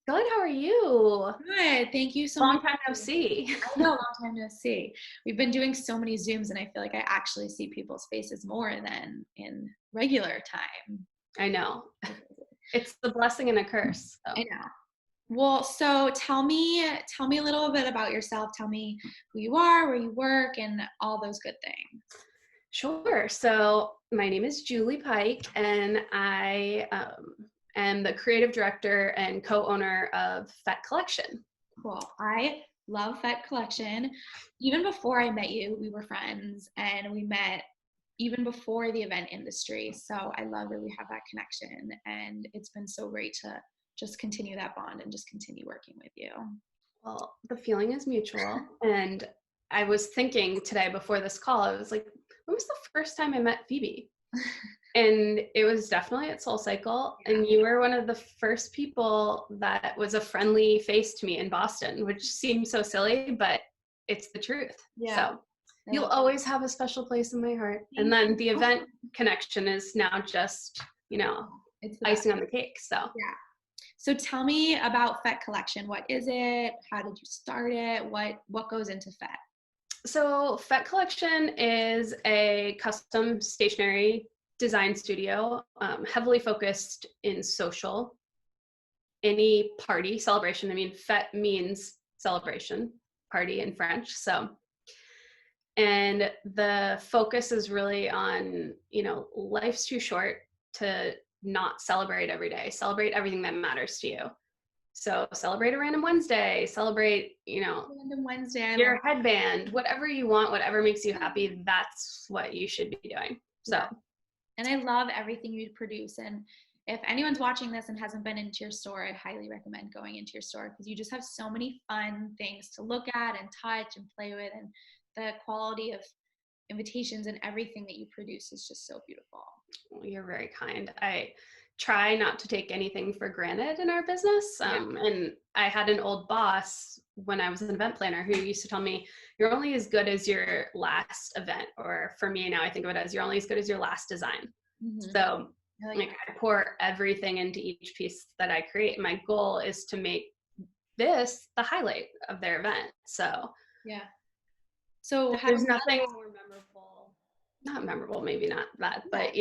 Good. How are you? Good. Thank you so Long much. time no see. I know, long time no see. We've been doing so many Zooms, and I feel like I actually see people's faces more than in regular time. I know. It's the blessing and a curse. I So. know. Well, so tell me a little bit about yourself. Tell me who you are, where you work, and all those good things. Sure. So my name is Julie Pike, and I am the creative director and co-owner of Fet Collection. Cool. I love Fet Collection. Even before I met you, we were friends, and we met even before the event industry. So I love that we have that connection, and it's been so great to just continue that bond and just continue working with you. Well, the feeling is mutual. And I was thinking today before this call, I was like, when was the first time I met Phoebe? And it was definitely at Soul Cycle. Yeah. And you were one of the first people that was a friendly face to me in Boston, which seems so silly, but it's the truth. Yeah. So you'll always have a special place in my heart. And then the event connection is now just, It's the icing best. on the cake. So Yeah. So tell me about Fet Collection. What is it? How did you start it? What goes into Fet? So Fet Collection is a custom stationery design studio, heavily focused in social, any party, celebration. I mean, Fet means celebration, party in French. So, and the focus is really on, life's too short to not celebrate every day. Celebrate everything that matters to you. So celebrate a random Wednesday, celebrate, Random Wednesday. your headband, whatever you want, whatever makes you happy, that's what you should be doing. So, Yeah. And I love everything you produce. And if anyone's watching this and hasn't been into your store, I highly recommend going into your store because you just have so many fun things to look at and touch and play with. And the quality of invitations and everything that you produce is just so beautiful. well, you're very kind. I try not to take anything for granted in our business. And I had an old boss when I was an event planner who used to tell me, you're only as good as your last event. Or for me now, I think of it as you're only as good as your last design. Mm-hmm. So I pour everything into each piece that I create. My goal is to make this the highlight of their event. So yeah. So there's nothing more memorable, not memorable, maybe not that, but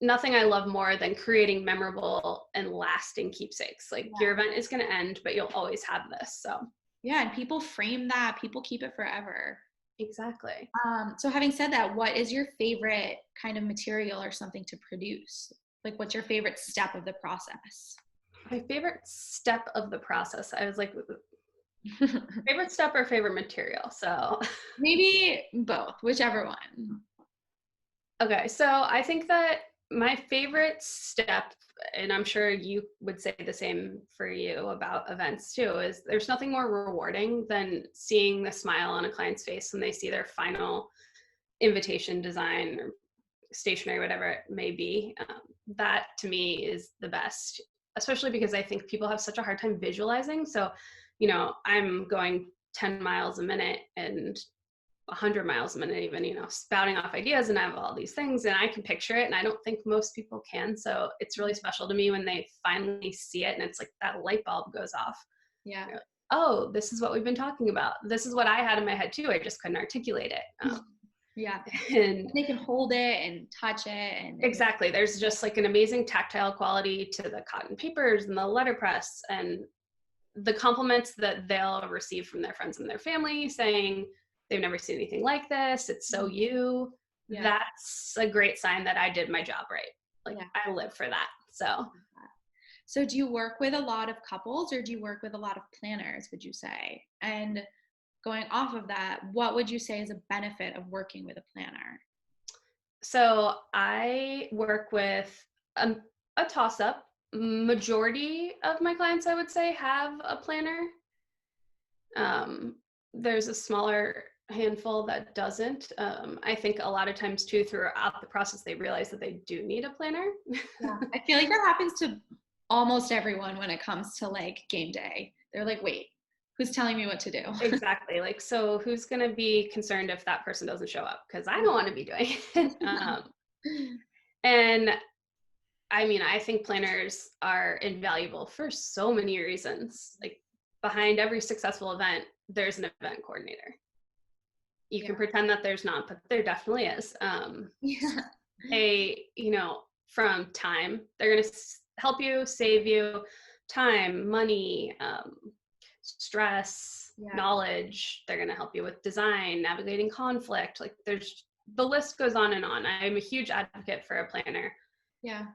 nothing I love more than creating memorable and lasting keepsakes. Like your event is going to end, but you'll always have this. So yeah, and people frame that, people keep it forever. Exactly. So having said that, what is your favorite kind of material or something to produce? Like what's your favorite step of the process? My favorite step of the process, I was like, favorite step or favorite material? So maybe both, whichever one. Okay, so I think that my favorite step, and I'm sure you would say the same for you about events too, is there's nothing more rewarding than seeing the smile on a client's face when they see their final invitation design or stationery, whatever it may be. That to me is the best, especially because I think people have such a hard time visualizing. So, I'm going 10 miles a minute and 100 miles a minute even, spouting off ideas, and I have all these things and I can picture it, and I don't think most people can. So it's really special to me when they finally see it and it's like that light bulb goes off. Yeah. Like, oh, this is what we've been talking about. This is what I had in my head too. I just couldn't articulate it. Yeah. And they can hold it and touch it. And exactly. There's just like an amazing tactile quality to the cotton papers and the letterpress, and the compliments that they'll receive from their friends and their family saying they've never seen anything like this. It's so you. Yeah. That's a great sign that I did my job right. Like I live for that. So do you work with a lot of couples or do you work with a lot of planners, would you say? And going off of that, what would you say is a benefit of working with a planner? So I work with a toss-up. Majority of my clients, I would say, have a planner. There's a smaller handful that doesn't. I think a lot of times too, throughout the process, they realize that they do need a planner. Yeah, I feel like that happens to almost everyone when it comes to like game day. They're like, wait, who's telling me what to do? Exactly. Like, so who's going to be concerned if that person doesn't show up? Because I don't want to be doing it. And I mean, I think planners are invaluable for so many reasons. Like behind every successful event, there's an event coordinator. You Yeah. can pretend that there's not, but there definitely is. Yeah. From time, they're going to help you, save you time, money, stress, Yeah. knowledge. They're going to help you with design, navigating conflict. Like the list goes on and on. I'm a huge advocate for a planner. Yeah.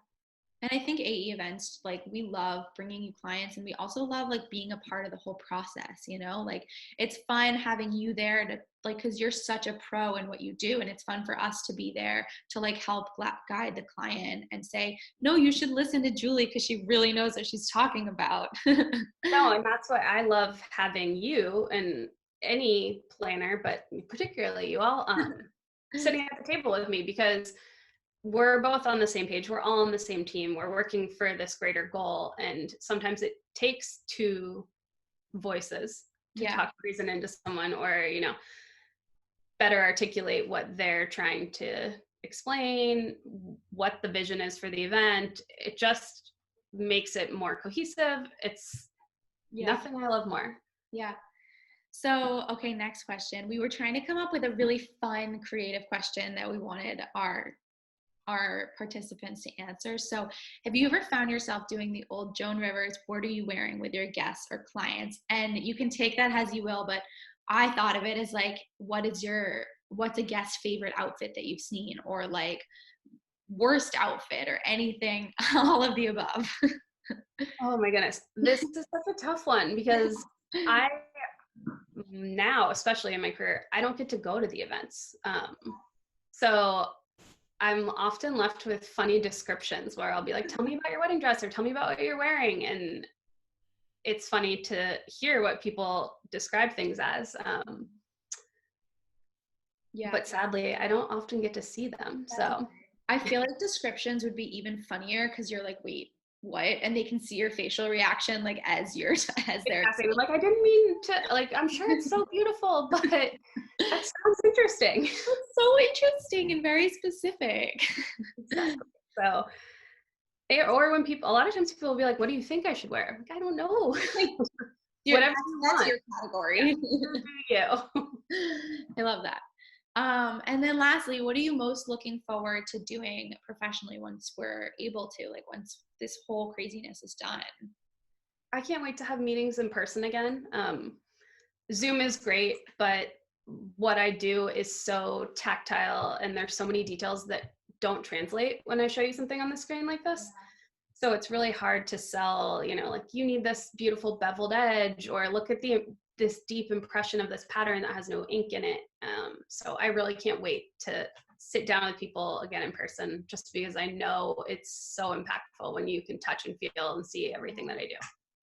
And I think AE events, like we love bringing you clients, and we also love like being a part of the whole process, you know, like it's fun having you there to like, cause you're such a pro in what you do. And it's fun for us to be there to like help guide the client and say, no, you should listen to Julie because she really knows what she's talking about. No, and that's why I love having you and any planner, but particularly you all, sitting at the table with me, because we're both on the same page. We're all on the same team. We're working for this greater goal. And sometimes it takes two voices to Yeah. talk reason into someone, or, better articulate what they're trying to explain, what the vision is for the event. It just makes it more cohesive. It's Yeah. nothing I love more. Yeah. So, okay, next question. We were trying to come up with a really fun, creative question that we wanted our participants to answer. So, have you ever found yourself doing the old Joan Rivers, what are you wearing with your guests or clients? And you can take that as you will, but I thought of it as like, what's a guest's favorite outfit that you've seen, or like worst outfit or anything, all of the above. Oh my goodness. This is such a tough one, because I now, especially in my career, I don't get to go to the events. So I'm often left with funny descriptions where I'll be like, tell me about your wedding dress, or tell me about what you're wearing. And it's funny to hear what people describe things as. Yeah. But sadly, I don't often get to see them. So I feel like descriptions would be even funnier because you're like, wait, what? And they can see your facial reaction like as they're exactly. Like, I didn't mean to, like, I'm sure it's so beautiful, but that sounds interesting. It's so interesting and very specific. Exactly. So, or when people, a lot of times people will be like, what do you think I should wear? Like, I don't know. Whatever you that's want. your category. Yeah. I love that. And then lastly, what are you most looking forward to doing professionally once we're able to, like once this whole craziness is done? I can't wait to have meetings in person again. Zoom is great, but what I do is so tactile, and there's so many details that don't translate when I show you something on the screen like this. So it's really hard to sell, like, you need this beautiful beveled edge, or look at this deep impression of this pattern that has no ink in it. So I really can't wait to sit down with people again in person, just because I know it's so impactful when you can touch and feel and see everything that I do.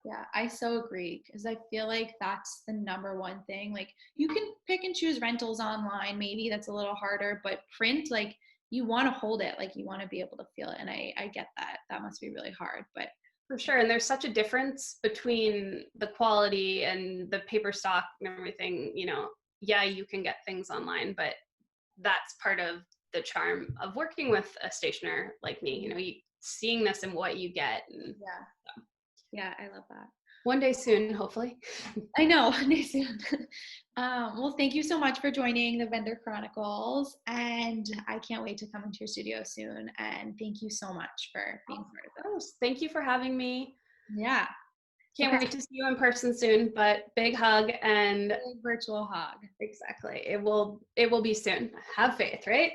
Yeah, I so agree, because I feel like that's the number one thing. Like you can pick and choose rentals online, maybe that's a little harder, but print, like you want to hold it, like you want to be able to feel it. And I get that. That must be really hard, but For sure. And there's such a difference between the quality and the paper stock and everything. Yeah, you can get things online, but that's part of the charm of working with a stationer like me, seeing this and what you get. And yeah. so. Yeah, I love that. One day soon, hopefully. I know. Well, thank you so much for joining the Vendor Chronicles, and I can't wait to come into your studio soon. And thank you so much for being part of it. Thank you for having me. Yeah. Can't wait to see you in person soon, but big hug and big virtual hug. Exactly. It will be soon. Have faith, right?